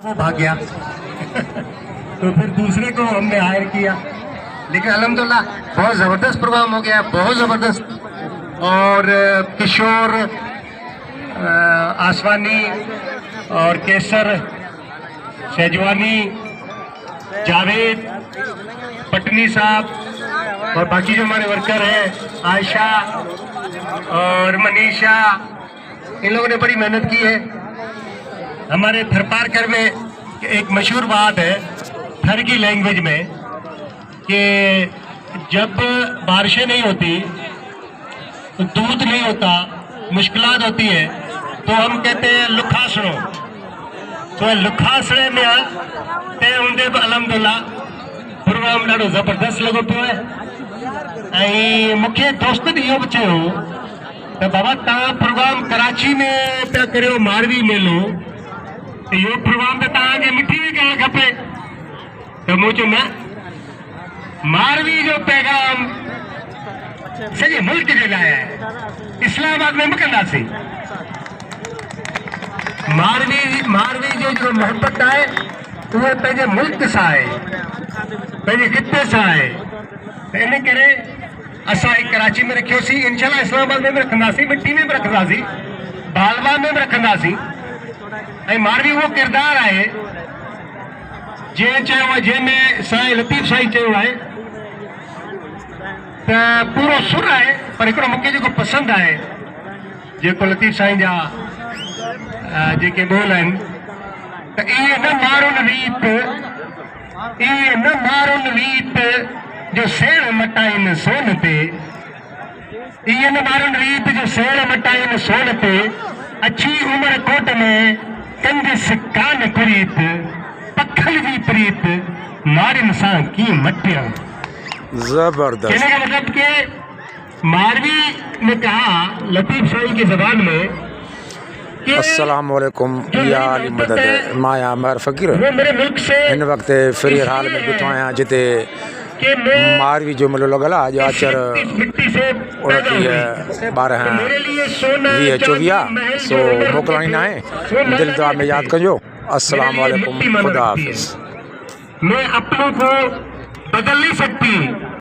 वो भाग गया तो फिर दूसरे को हमने हायर किया। लेकिन अल्हम्दुलिल्लाह बहुत ज़बरदस्त प्रोग्राम हो गया, बहुत ज़बरदस्त। और किशोर, आसवानी और केसर, शेजवानी, जावेद, पटनी साहब और बाकी जो हमारे वर्कर हैं, आयशा और मनीषा, इन लोगों ने बड़ी मेहनत की है। हमारे थरपारकर में एक मशहूर बात है थर की लैंग्वेज में कि जब बारिशें नहीं होती तो दूध नहीं होता, मुश्किलात होती है, तो हम कहते हैं लुखासड़ो। तो लुखासड़े में ते उनके अल्हम्दुलिल्लाह प्रोग्राम ॾाढो ज़बरदस्त लॻो पियो आहे। ऐं मूंखे दोस्त इहो बि चयो त बाबा तव्हां प्रोग्राम कराची में पिया करियो, मारवी मेलो, यो प्रोग्राम तो तव्हांखे मिठी भी करणु खपे। तो मूं चयो न, मारवी जो पैगाम सॼे मुल्क जे लाइ आहे, इस्लामाबाद में बि कंदासीं। मारवी जो मोहब्बत आहे उहो पंहिंजे मुल्क सां आहे, पंहिंजे ख़िते सां आहे। त इन करे असां कराची में रखियोसीं, इंशाल्लाह इस्लामाबाद में भी रखंदासीं, मिठी में भी रखंदासीं, बालवा में भी रखंदासीं। ऐं मारवी वो किरदार आहे जंहिं चयो आहे, जंहिंमें साईं लतीफ़ साईं चयो आहे त पूरो सुर आहे, पर हिकिड़ो मूंखे जेको पसंदि आहे, जेको लतीफ़ साईं जा जेके बोल आहिनि त इहे न मारुनि रीत जो सेण मटाइनि सोन ते, इहे न मारुनि रीत जो सेण मटाइनि सोन ते, अच्छी उम्र कोट में कंदिस कान कुरीत, पखल जी प्रीत मारिन सां की मटिया। जबरदस्त। कहने का मतलब कि मारवी ने कहा लतीफ़ साईं की जबान में, अस्सलाम वालेकुम या अली मदद, माया मर फ़कीर वो मेरे मुल्क से इन वक्त फ्री हाल में बीठो आहियां जिते कि मैं मारवी जो मेलो लॻल आहे, जो अचर इस मिट्टी से पैदा हुई। 12 मेरे लिए सोना 2024 महल सो जो मोकिलणी न आहे, दिल दुआ में यादि कजो। अस्सलाम वालेकुम, खुदा हाफ़िज़। मैं अपनों को बदल नहीं सकती।